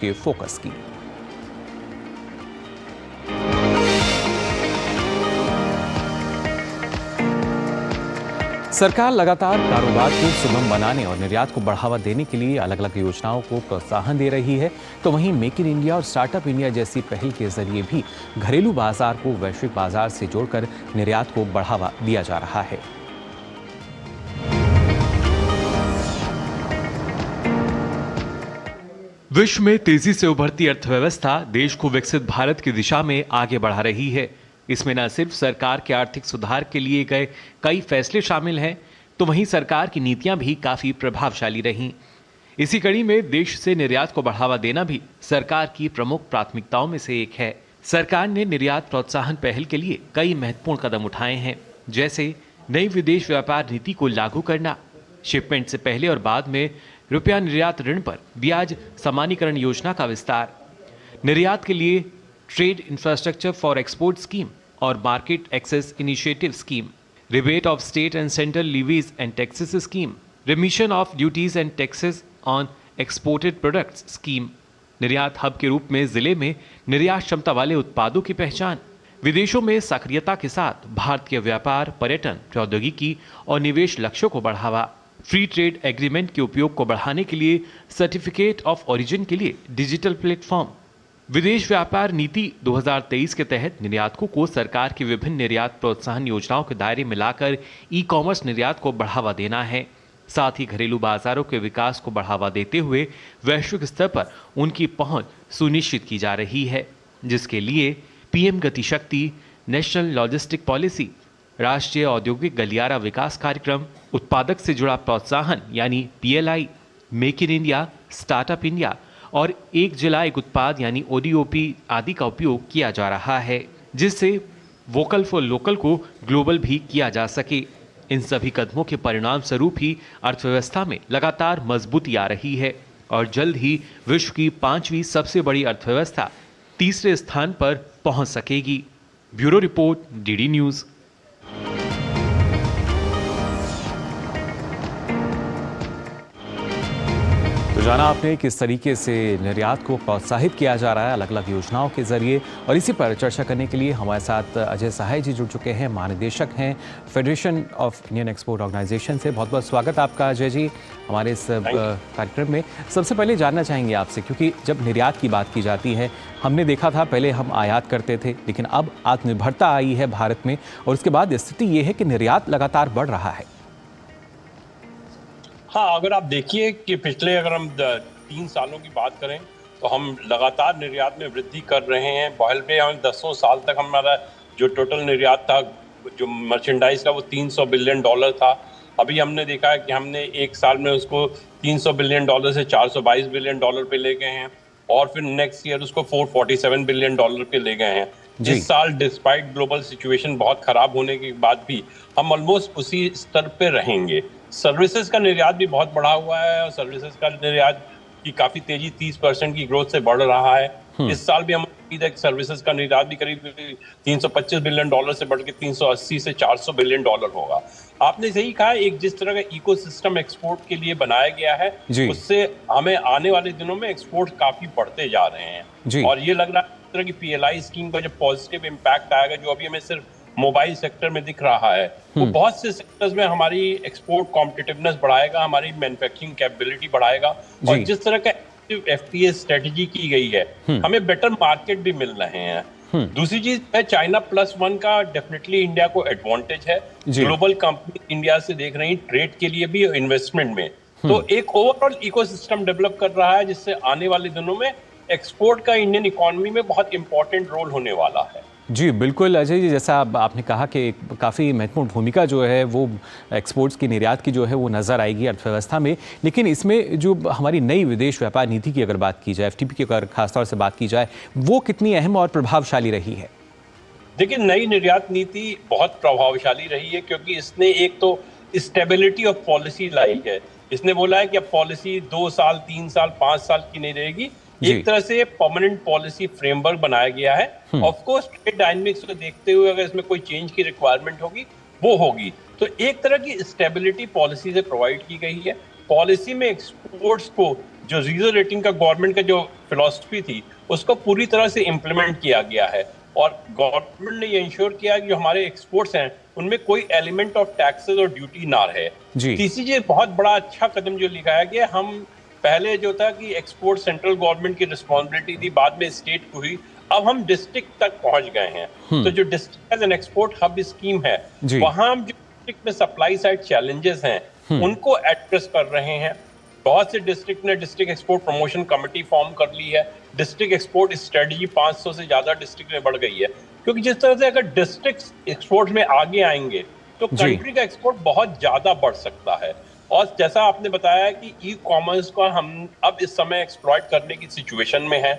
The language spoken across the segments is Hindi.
के फोकस की। सरकार लगातार कारोबार को सुगम बनाने और निर्यात को बढ़ावा देने के लिए अलग अलग योजनाओं को प्रोत्साहन दे रही है, तो वहीं मेक इन इंडिया और स्टार्टअप इंडिया जैसी पहल के जरिए भी घरेलू बाजार को वैश्विक बाजार से जोड़कर निर्यात को बढ़ावा दिया जा रहा है। विश्व में तेजी से उभरती अर्थव्यवस्था देश को विकसित भारत की दिशा में आगे बढ़ा रही है। इसमें न सिर्फ सरकार के आर्थिक सुधार के लिए गए कई फैसले शामिल हैं, तो वहीं सरकार की नीतियां भी काफी प्रभावशाली रहीं। इसी कड़ी में देश से निर्यात को बढ़ावा देना भी सरकार की प्रमुख प्राथमिकताओं में से एक है। सरकार ने निर्यात प्रोत्साहन पहल के लिए कई महत्वपूर्ण कदम उठाए हैं, जैसे नई विदेश व्यापार नीति को लागू करना, शिपमेंट से पहले और बाद में रुपया निर्यात ऋण पर ब्याज समानीकरण योजना का विस्तार, निर्यात के लिए trade infrastructure for export scheme और market access initiative scheme, rebate of state and central levies and taxes scheme, remission of duties and taxes on exported products scheme, निर्यात हब के रूप में जिले में निर्यात क्षमता वाले उत्पादों की पहचान, विदेशों में सक्रियता के साथ भारत के व्यापार, पर्यटन, प्रौद्योगिकी और निवेश लक्ष्यों को बढ़ावा, फ्री ट्रेड एग्रीमेंट के उपयोग को बढ़ाने के लिए सर्टिफिकेट ऑफ ओरिजिन के लिए डिजिटल प्लेटफॉर्म, विदेश व्यापार नीति 2023 के तहत निर्यातकों को सरकार की विभिन्न निर्यात प्रोत्साहन योजनाओं के दायरे में लाकर ई कॉमर्स निर्यात को बढ़ावा देना है। साथ ही घरेलू बाजारों के विकास को बढ़ावा देते हुए वैश्विक स्तर पर उनकी पहुंच सुनिश्चित की जा रही है, जिसके लिए पीएम गति शक्ति, नेशनल लॉजिस्टिक पॉलिसी, राष्ट्रीय औद्योगिक गलियारा विकास कार्यक्रम, उत्पादक से जुड़ा प्रोत्साहन यानी PLI, make in India, startup India और एक जिला एक उत्पाद यानी ओडीओपी आदि का उपयोग किया जा रहा है, जिससे वोकल फॉर लोकल को ग्लोबल भी किया जा सके। इन सभी कदमों के परिणाम स्वरूप ही अर्थव्यवस्था में लगातार मजबूती आ रही है और जल्द ही विश्व की 5वीं सबसे बड़ी अर्थव्यवस्था तीसरे स्थान पर पहुंच सकेगी। Bureau report, DD news. तो जाना आपने किस तरीके से निर्यात को प्रोत्साहित किया जा रहा है अलग अलग योजनाओं के जरिए, और इसी पर चर्चा करने के लिए हमारे साथ अजय सहाय जी जुड़ चुके हैं, महानिदेशक हैं Federation of Indian Export Organisation से। बहुत बहुत स्वागत आपका अजय जी हमारे इस कार्यक्रम में। सबसे पहले जानना चाहेंगे आपसे, क्योंकि जब निर्यात की बात की जाती है, हमने देखा था पहले हम आयात करते थे, लेकिन अब आत्मनिर्भरता आई है भारत में और उसके बाद स्थिति ये है कि निर्यात लगातार बढ़ रहा है। हाँ, अगर आप देखिए कि पिछले अगर हम 3 सालों की बात करें तो हम लगातार निर्यात में वृद्धि कर रहे हैं। पहले पे हम 10 साल तक हमारा जो टोटल निर्यात था, जो मर्चेंडाइज का, वो $300 बिलियन था। अभी हमने देखा है कि हमने एक साल में उसको $300 बिलियन से $422 बिलियन पे ले गए हैं और फिर नेक्स्ट ईयर उसको $447 बिलियन पे ले गए हैं। इस साल डिस्पाइट ग्लोबल सिचुएशन बहुत खराब होने के बाद भी हम ऑलमोस्ट उसी स्तर पे रहेंगे। सर्विसेज का निर्यात भी बहुत बढ़ा हुआ है और सर्विसेज का निर्यात की काफी तेजी 30% की ग्रोथ से बढ़ रहा है। इस साल भी हम सर्विसेज का निर्यात भी करीब $325 बिलियन से बढ़ के 380 से $400 बिलियन होगा। आपने सही कहा, एक जिस तरह का इकोसिस्टम एक्सपोर्ट के लिए बनाया गया है, उससे हमें आने वाले दिनों में एक्सपोर्ट काफी बढ़ते जा रहे हैं और ये लग रहा है इस तरह की पीएलआई स्कीम का जो पॉजिटिव इम्पैक्ट आएगा, जो अभी हमें सिर्फ मोबाइल सेक्टर में दिख रहा है, वो बहुत से सेक्टर्स में हमारी एक्सपोर्ट कॉम्पिटिटिवनेस बढ़ाएगा, हमारी मैन्युफैक्चरिंग कैपेबिलिटी बढ़ाएगा और जिस तरह का एफटीए स्ट्रेटजी की गई है, हमें बेटर मार्केट भी मिल रहे हैं। दूसरी चीज है, चाइना +1 का डेफिनेटली इंडिया को एडवांटेज है। ग्लोबल कंपनी इंडिया से देख रही ट्रेड के लिए भी, इन्वेस्टमेंट में, तो एक ओवरऑल इकोसिस्टम डेवलप कर रहा है, जिससे आने वाले दिनों में एक्सपोर्ट का इंडियन इकोनॉमी में बहुत इंपॉर्टेंट रोल होने वाला है। जी बिल्कुल अजय जी, जैसा आपने कहा कि काफ़ी महत्वपूर्ण भूमिका जो है वो एक्सपोर्ट्स की, निर्यात की जो है वो नज़र आएगी अर्थव्यवस्था में। लेकिन इसमें जो हमारी नई विदेश व्यापार नीति की अगर बात की जाए, एफटीपी की अगर खासतौर से बात की जाए, वो कितनी अहम और प्रभावशाली रही है? देखिए, नई निर्यात नीति बहुत प्रभावशाली रही है क्योंकि इसने एक तो स्टेबिलिटी ऑफ पॉलिसी लाई है। इसने बोला है कि अब पॉलिसी 2 साल, 3 साल, 5 साल की नहीं रहेगी, एक तरह से परमानेंट पॉलिसी फ्रेमवर्क बनाया गया है। ऑफ कोर्स ट्रेड डायनामिक्स को देखते हुए अगर इसमें कोई चेंज की रिक्वायरमेंट होगी वो होगी, तो एक तरह की स्टेबिलिटी पॉलिसी से प्रोवाइड की गई है। पॉलिसी में एक्सपोर्ट्स को जो जीरो रेटिंग का गवर्नमेंट का जो फिलॉसफी थी उसको पूरी तरह से इम्प्लीमेंट किया गया है और गवर्नमेंट ने ये इंश्योर किया कि जो हमारे एक्सपोर्ट्स हैं उनमें कोई एलिमेंट ऑफ टैक्सेस और ड्यूटी ना रहे। तीसरी चीज बहुत बड़ा अच्छा कदम जो लिखाया गया, हम पहले जो था कि एक्सपोर्ट सेंट्रल गवर्नमेंट की रिस्पॉन्सिबिलिटी थी, बाद में स्टेट को हुई, अब हम डिस्ट्रिक्ट तक पहुंच गए हैं। तो जो district as an export hub scheme है वहां हम जो डिस्ट्रिक्ट में सप्लाई साइड चैलेंजेस हैं उनको एड्रेस कर रहे हैं। बहुत से डिस्ट्रिक्ट ने district export promotion committee form कर ली है। डिस्ट्रिक्ट एक्सपोर्ट स्ट्रेटजी 500 से ज्यादा डिस्ट्रिक्ट में बढ़ गई है, क्योंकि जिस तरह से अगर डिस्ट्रिक्ट एक्सपोर्ट में आगे आएंगे तो कंट्री का एक्सपोर्ट बहुत ज्यादा बढ़ सकता है। और जैसा आपने बताया कि ई कॉमर्स को हम अब इस समय एक्सप्लॉइट करने की सिचुएशन में है।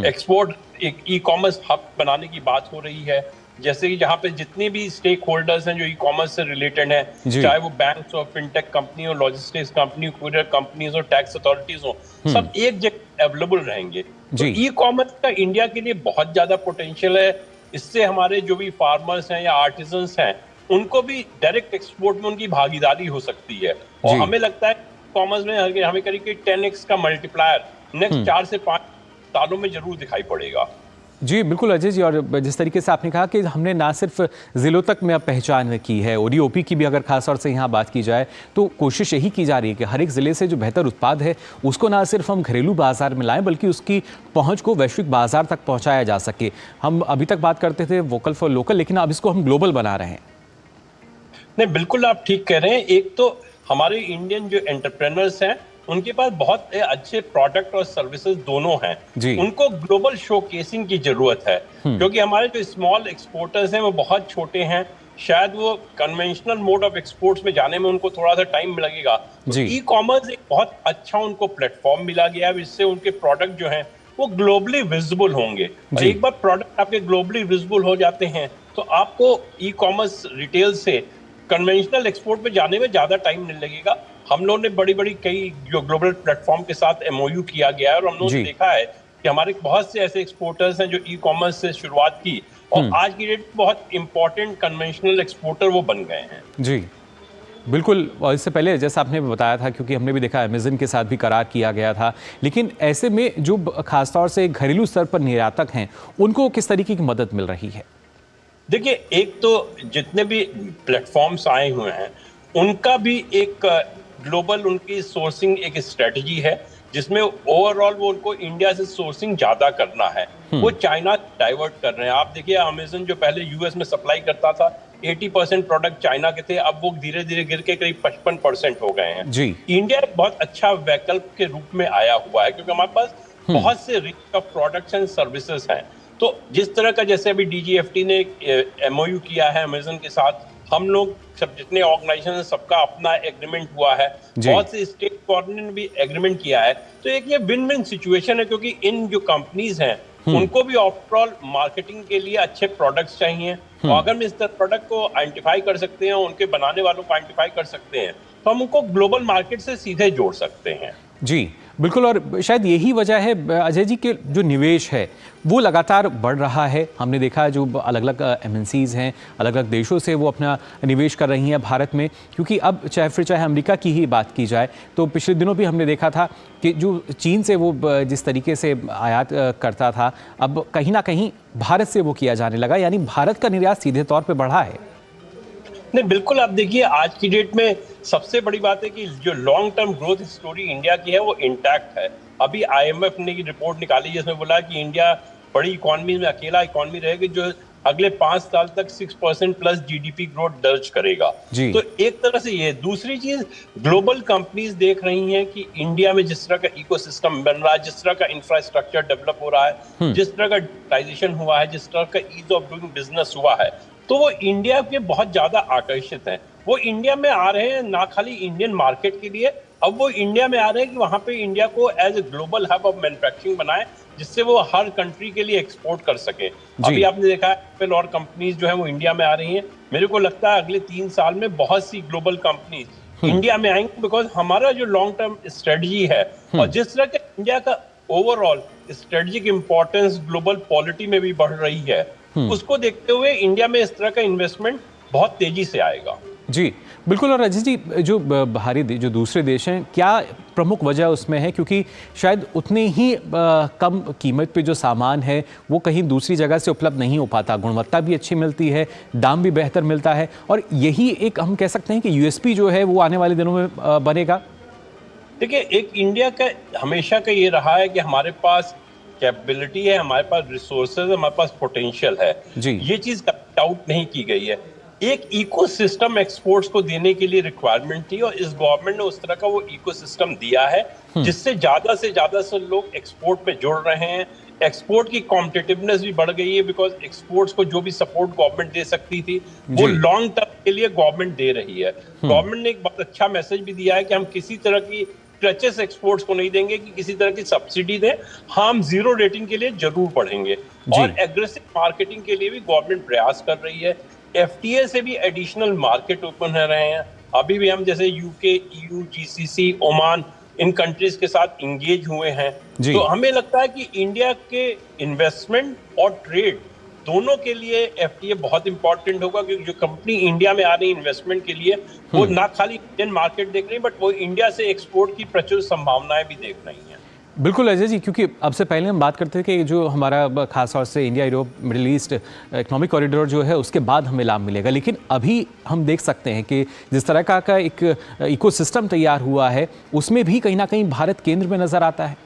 एक्सपोर्ट एक ई कॉमर्स हब बनाने की बात हो रही है, जैसे कि जहां पे जितने भी स्टेक होल्डर्स हैं जो ई कॉमर्स से रिलेटेड हैं, चाहे वो बैंक्स और फिनटेक कंपनी हो, लॉजिस्टिक्स कंपनी, कुरियर कंपनीज और टैक्स अथॉरिटीज हो, सब एक जगह अवेलेबल रहेंगे। तो ई कॉमर्स का इंडिया के लिए बहुत ज्यादा पोटेंशियल है। इससे हमारे जो भी फार्मर्स हैं या आर्टिजन्स हैं उनको भी डायरेक्ट एक्सपोर्ट में उनकी भागीदारी हो सकती है। और हमें लगता है कॉमर्स में हमें करीब 10x का मल्टीप्लायर नेक्स्ट 4 से 5 सालों में जरूर दिखाई पड़ेगा। जी बिल्कुल अजय जी, और जिस तरीके से आपने कहा कि हमने ना सिर्फ ज़िलों तक में अब पहचान की है, ओडीओपी की भी अगर खास तौर से यहाँ बात की जाए तो कोशिश यही की जा रही है कि हर एक ज़िले से जो बेहतर उत्पाद है उसको ना सिर्फ हम घरेलू बाजार में लाएं बल्कि उसकी पहुँच को वैश्विक बाजार तक पहुँचाया जा सके। हम अभी तक बात करते थे वोकल फॉर लोकल, लेकिन अब इसको हम ग्लोबल बना रहे हैं। नहीं, बिल्कुल आप ठीक कह रहे हैं। एक तो हमारे इंडियन जो एंटरप्रेन्योर्स हैं उनके पास बहुत अच्छे प्रोडक्ट और सर्विसेज दोनों हैं, उनको ग्लोबल शोकेसिंग की जरूरत है, क्योंकि हमारे जो स्मॉल एक्सपोर्टर्स हैं वो बहुत छोटे हैं। शायद वो कन्वेंशनल मोड ऑफ एक्सपोर्ट्स में जाने में उनको थोड़ा सा टाइम लगेगा। तो ई कॉमर्स एक बहुत अच्छा उनको प्लेटफॉर्म मिला गया है, इससे उनके प्रोडक्ट जो हैं वो ग्लोबली विजिबल होंगे। और एक बार प्रोडक्ट आपके ग्लोबली विजिबल हो जाते हैं तो आपको ई कॉमर्स रिटेल से कन्वेंशनल एक्सपोर्ट में जाने में ज्यादा टाइम नहीं लगेगा। हम लोगों ने बड़ी बड़ी कई जो ग्लोबल प्लेटफॉर्म के साथ एमओयू किया गया है और हम लोगों ने देखा है कि हमारे बहुत से ऐसे एक्सपोर्टर्स हैं जो ई कॉमर्स से शुरुआत की और आज की डेट में बहुत इंपॉर्टेंट कन्वेंशनल एक्सपोर्टर वो बन गए हैं। जी बिल्कुल, और इससे पहले जैसा आपने बताया था, क्योंकि हमने भी देखा अमेज़न के साथ भी करार किया गया था, लेकिन ऐसे में जो खासतौर से घरेलू स्तर पर निर्यातक हैं उनको किस तरीके की मदद मिल रही है? देखिए, एक तो जितने भी प्लेटफॉर्म्स आए हुए हैं उनका भी एक ग्लोबल उनकी सोर्सिंग एक स्ट्रेटजी है जिसमें ओवरऑल वो उनको इंडिया से सोर्सिंग ज्यादा करना है। वो चाइना डाइवर्ट कर रहे हैं। आप देखिए अमेज़न जो पहले यूएस में सप्लाई करता था 80% प्रोडक्ट चाइना के थे, अब वो धीरे धीरे गिर के करीब 55% हो गए हैं। इंडिया एक बहुत अच्छा वैकल्प के रूप में आया हुआ है, क्योंकि हमारे पास बहुत से range of products and services हैं। तो जिस तरह का जैसे अभी डीजीएफटी ने एमओयू किया है अमेज़न के साथ, हम लोग सब जितने ऑर्गेनाइजेशन सबका अपना एग्रीमेंट हुआ है, बहुत से स्टेट गवर्नमेंट ने भी एग्रीमेंट किया है। तो एक ये विन विन सिचुएशन है, क्योंकि इन जो कंपनीज हैं उनको भी ओवरऑल मार्केटिंग के लिए अच्छे प्रोडक्ट्स चाहिए। और अगर हम इस तरह प्रोडक्ट को आइडेंटिफाई कर सकते हैं, उनके बनाने वालों को आइडेंटिफाई कर सकते हैं, तो हम उनको ग्लोबल मार्केट से सीधे जोड़ सकते हैं। जी बिल्कुल, और शायद यही वजह है अजय जी के जो निवेश है वो लगातार बढ़ रहा है। हमने देखा जो अलग अलग एमएनसीज हैं, अलग अलग देशों से वो अपना निवेश कर रही हैं भारत में, क्योंकि अब चाहे अमेरिका की ही बात की जाए तो पिछले दिनों भी हमने देखा था कि जो चीन से वो जिस तरीके से आयात करता था, अब कहीं ना कहीं भारत से वो किया जाने लगा, यानी भारत का निर्यात सीधे तौर पर बढ़ा है। नहीं, बिल्कुल आप देखिए आज की डेट में सबसे बड़ी बात है कि जो long term growth story India की है वो इंटैक्ट है। अभी आईएमएफ ने की रिपोर्ट निकाली जिसमें बोला कि इंडिया बड़ी इकोनॉमी में अकेला इकोनॉमी रहेगी जो अगले 5 साल तक 6% प्लस जीडीपी ग्रोथ दर्ज करेगा। तो एक तरह से ये। दूसरी चीज, ग्लोबल कंपनीज देख रही हैं कि इंडिया में जिस तरह का इकोसिस्टम बन रहा है, जिस तरह का इंफ्रास्ट्रक्चर डेवलप हो रहा है, जिस तरह का डिजिटाइजेशन हुआ है, जिस तरह का ईज ऑफ डूइंग बिजनेस हुआ है, तो वो इंडिया के बहुत ज्यादा आकर्षित हैं। वो इंडिया में आ रहे हैं ना खाली इंडियन मार्केट के लिए, अब वो इंडिया में आ रहे हैं कि वहां पे इंडिया को as a global hub of manufacturing बनाए, जिससे वो हर कंट्री के लिए एक्सपोर्ट कर सके। अभी आपने देखा है एप्पल और कंपनीज जो है वो इंडिया में आ रही हैं। मेरे को लगता है अगले 3 साल में बहुत सी ग्लोबल कंपनीज इंडिया में आएंगी, बिकॉज हमारा जो लॉन्ग टर्म स्ट्रेटजी है और जिस तरह के इंडिया का overall strategic importance global polity में भी बढ़ रही है, उसको देखते हुए इंडिया में इस तरह का इन्वेस्टमेंट बहुत तेजी से आएगा। जी बिल्कुल। और अजय जी, जो जो दूसरे देश हैं, क्या प्रमुख वजह उसमें है? क्योंकि शायद उतने ही कम कीमत पे जो सामान है वो कहीं दूसरी जगह से उपलब्ध नहीं हो पाता, गुणवत्ता भी अच्छी मिलती है, दाम भी बेहतर मिलता है, और यही एक हम कह सकते हैं कि यूएसपी जो है वो आने वाले दिनों में बनेगा। देखिए, एक इंडिया का हमेशा का ये रहा है कि हमारे पास कैपेबिलिटी है, हमारे पास रिसोर्सेज, हमारे पास पोटेंशियल है। जी। ये चीज डाउट नहीं की गई है। एक इकोसिस्टम एक्सपोर्ट्स को देने के लिए रिक्वायरमेंट थी और इस गवर्नमेंट ने उस तरह का वो इकोसिस्टम दिया है जिससे ज्यादा से लोग एक्सपोर्ट पे जुड़ रहे हैं। एक्सपोर्ट की कॉम्पिटिटिवनेस भी बढ़ गई है, बिकॉज एक्सपोर्ट्स को जो भी सपोर्ट गवर्नमेंट दे सकती थी वो लॉन्ग टर्म के लिए गवर्नमेंट दे रही है। गवर्नमेंट ने एक बहुत अच्छा मैसेज भी दिया है कि हम किसी तरह की क्रचेस एक्सपोर्ट्स को नहीं देंगे कि किसी तरह की सब्सिडी दें, हम जीरो रेटिंग के लिए जरूर बढ़ेंगे। और एग्रेसिव मार्केटिंग के लिए भी गवर्नमेंट प्रयास कर रही है। एफटीए से भी एडिशनल मार्केट ओपन हो रहे हैं। अभी भी हम जैसे यूके, ईयू, जीसीसी, ओमान, इन कंट्रीज के साथ इंगेज हुए हैं। तो हमें लगता है कि इंडिया के इन्वेस्टमेंट और ट्रेड दोनों के लिए एफटीए बहुत इंपॉर्टेंट होगा, क्योंकि जो कंपनी इंडिया में आ रही इन्वेस्टमेंट के लिए वो ना खाली इंडियन मार्केट देख रही है, बट वो इंडिया से एक्सपोर्ट की प्रचुर संभावनाएं भी देख रही हैं। बिल्कुल अजय जी, क्योंकि अब से पहले हम बात करते थे कि जो हमारा खास तौर से India Europe middle east economic corridor जो है उसके बाद हमें लाभ मिलेगा, लेकिन अभी हम देख सकते हैं कि जिस तरह का एक इकोसिस्टम तैयार हुआ है उसमें भी कहीं ना कहीं भारत केंद्र में नजर आता है।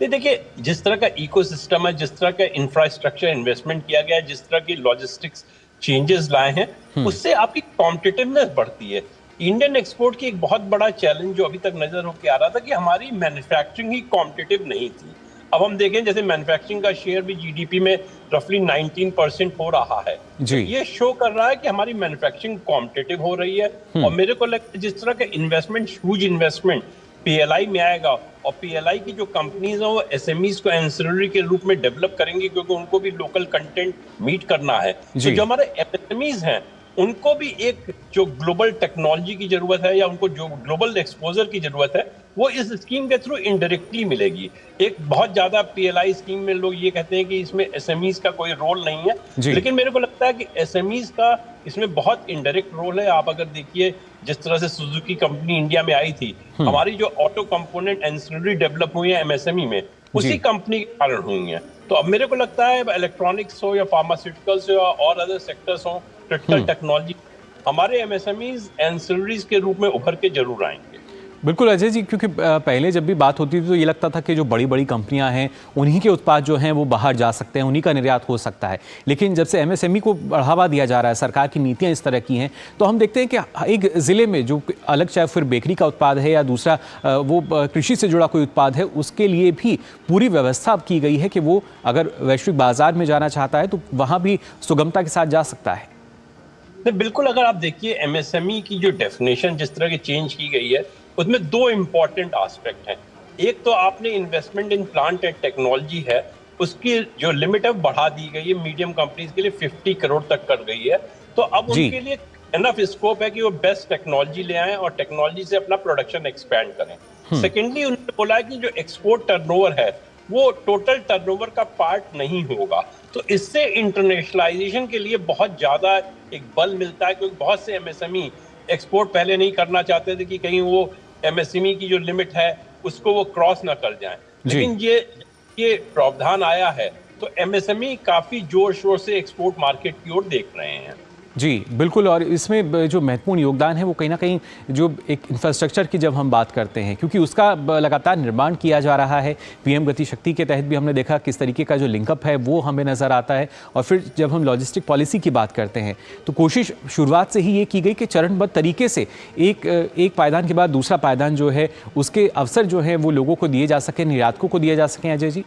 देखिए, जिस तरह का इकोसिस्टम है, जिस तरह का इंफ्रास्ट्रक्चर इन्वेस्टमेंट किया गया है, जिस तरह की लॉजिस्टिक्स चेंजेस लाए हैं, उससे आपकी कॉम्पिटिटिवनेस बढ़ती है। इंडियन एक्सपोर्ट की एक बहुत बड़ा चैलेंज जो अभी तक नजर होकर आ रहा था कि हमारी मैन्युफैक्चरिंग ही कॉम्पिटिटिव नहीं थी। अब हम देखें, जैसे मैन्युफैक्चरिंग का शेयर भी जीडीपी में रफली 19% हो रहा है। तो ये शो कर रहा है कि हमारी मैन्युफैक्चरिंग कॉम्पिटिटिव हो रही है। और मेरे को लगता है जिस तरह का इन्वेस्टमेंट, ह्यूज इन्वेस्टमेंट पीएलआई में आएगा, और पीएलआई की जो कंपनीज हैं वो एसएमईज को एंसिलरी के रूप में डेवलप करेंगी, क्योंकि उनको भी लोकल कंटेंट मीट करना है। तो जो हमारे एमएसएमईज हैं उनको भी एक जो ग्लोबल टेक्नोलॉजी की जरूरत है या उनको जो ग्लोबल एक्सपोजर की जरूरत है वो इस स्कीम के थ्रू इनडायरेक्टली मिलेगी। एक बहुत ज्यादा पीएलआई स्कीम में लोग ये कहते हैं कि इसमें एसएमईज का कोई रोल नहीं है, लेकिन मेरे को लगता है कि एसएमईज का इसमें बहुत इनडायरेक्ट रोल है। आप अगर देखिए, जिस तरह से सुजुकी कंपनी इंडिया में आई थी, हमारी जो ऑटो कंपोनेंट एंसिलरी डेवलप हुई है एमएसएमई में, उसी कंपनी के कारण हुई है। तो अब मेरे को लगता है इलेक्ट्रॉनिक्स हो या फार्मास्यूटिकल्स हो और अदर सेक्टर्स हो, क्रिटिकल टेक्नोलॉजी, हमारे एमएसएमईज एंसिलरीज के रूप में उभर के जरूर आएंगे। बिल्कुल अजय जी, क्योंकि पहले जब भी बात होती थी तो ये लगता था कि जो बड़ी बड़ी कंपनियां हैं उन्हीं के उत्पाद जो हैं वो बाहर जा सकते हैं, उन्हीं का निर्यात हो सकता है। लेकिन जब से एमएसएमई को बढ़ावा दिया जा रहा है, सरकार की नीतियां इस तरह की हैं, तो हम देखते हैं कि एक ज़िले में जो अलग, चाहे फिर बेकरी का उत्पाद है या दूसरा वो कृषि से जुड़ा कोई उत्पाद है, उसके लिए भी पूरी व्यवस्था अब की गई है कि वो अगर वैश्विक बाजार में जाना चाहता है तो वहाँ भी सुगमता के साथ जा सकता है। बिल्कुल, अगर आप देखिए एमएसएमई की जो डेफिनेशन जिस तरह की चेंज की गई है उसमें दो इंपॉर्टेंट एस्पेक्ट हैं। एक तो आपने investment in plant and technology है, उसकी जो लिमिट है बढ़ा दी गई है, मीडियम कंपनीज के लिए 50 करोड़ तक कर गई है। तो अब उनके लिए एनफ स्कोप है कि वो बेस्ट टेक्नोलॉजी ले आएं और टेक्नोलॉजी से अपना प्रोडक्शन एक्सपैंड करें। सेकेंडली, उन्होंने बोला है कि जो एक्सपोर्ट टर्नओवर है वो टोटल टर्नओवर का पार्ट नहीं होगा। तो इससे इंटरनेशनलाइजेशन के लिए बहुत ज्यादा एक बल मिलता है, क्योंकि बहुत से एमएसएमई एक्सपोर्ट पहले नहीं करना चाहते थे कि कहीं वो एमएसएमई की जो लिमिट है उसको वो क्रॉस ना कर जाएं। लेकिन ये प्रावधान आया है तो एमएसएमई काफी जोर शोर से एक्सपोर्ट मार्केट की ओर देख रहे हैं। जी बिल्कुल, और इसमें जो महत्वपूर्ण योगदान है वो कहीं ना कहीं जो एक इंफ्रास्ट्रक्चर की जब हम बात करते हैं, क्योंकि उसका लगातार निर्माण किया जा रहा है। पीएम गति शक्ति के तहत भी हमने देखा किस तरीके का जो लिंकअप है वो हमें नज़र आता है। और फिर जब हम लॉजिस्टिक पॉलिसी की बात करते हैं तो कोशिश शुरुआत से ही ये की गई कि चरणबद्ध तरीके से एक पायदान के बाद दूसरा पायदान जो है उसके अवसर जो है वो लोगों को दिए जा सकें, निर्यातकों को दिए जा सकें। अजय जी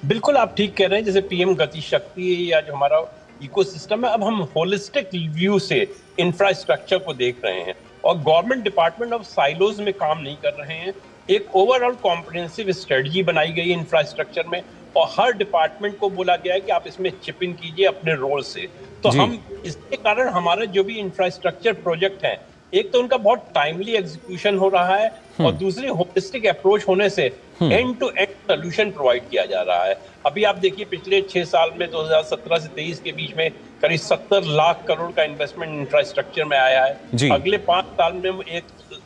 बिल्कुल, आप ठीक कह रहे हैं। जैसे पीएम गति शक्ति या जो हमारा इकोसिस्टम है, अब हम होलिस्टिक व्यू से इंफ्रास्ट्रक्चर को देख रहे हैं और गवर्नमेंट डिपार्टमेंट ऑफ साइलोज में काम नहीं कर रहे हैं। एक ओवरऑल कॉम्प्रिहेंसिव स्ट्रेटजी बनाई गई है इंफ्रास्ट्रक्चर में और हर डिपार्टमेंट को बोला गया है कि आप इसमें चिप इन कीजिए अपने रोल से। तो हम इसके कारण हमारे जो भी इंफ्रास्ट्रक्चर प्रोजेक्ट हैं, एक तो उनका बहुत टाइमली एग्जीक्यूशन हो रहा है और दूसरी होलिस्टिक अप्रोच होने से end to end solution provide किया जा रहा है। अभी आप देखिए पिछले 6 साल में 2017 से 23 के बीच में करीब 70 लाख करोड़ का इन्वेस्टमेंट इंफ्रास्ट्रक्चर में आया है। अगले 5 साल में हम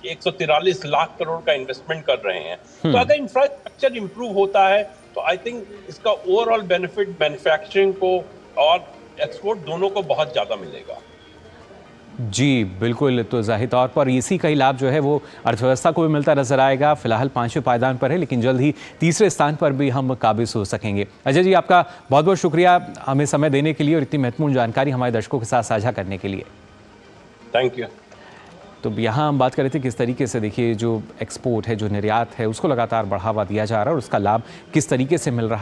143 लाख करोड़ का इन्वेस्टमेंट कर रहे हैं। तो अगर इंफ्रास्ट्रक्चर इंप्रूव होता है तो आई थिंक इसका ओवरऑल बेनिफिट मैन्युफैक्चरिंग को और एक्सपोर्ट दोनों को बहुत ज्यादा मिलेगा। जी बिल्कुल, तो जाहिर तौर पर इसी का ही लाभ जो है वो अर्थव्यवस्था को भी मिलता नजर आएगा। फिलहाल 5वें पायदान पर है, लेकिन जल्द ही तीसरे स्थान पर भी हम काबिज हो सकेंगे। अजय जी, आपका बहुत बहुत शुक्रिया हमें समय देने के लिए और इतनी महत्वपूर्ण जानकारी हमारे दर्शकों के साथ साझा करने के लिए। Thank you. तो यहाँ हम बात कर रहे थे किस तरीके से देखिए जो एक्सपोर्ट है, जो निर्यात है, उसको लगातार बढ़ावा दिया जा रहा है और उसका लाभ किस तरीके से मिल रहा है।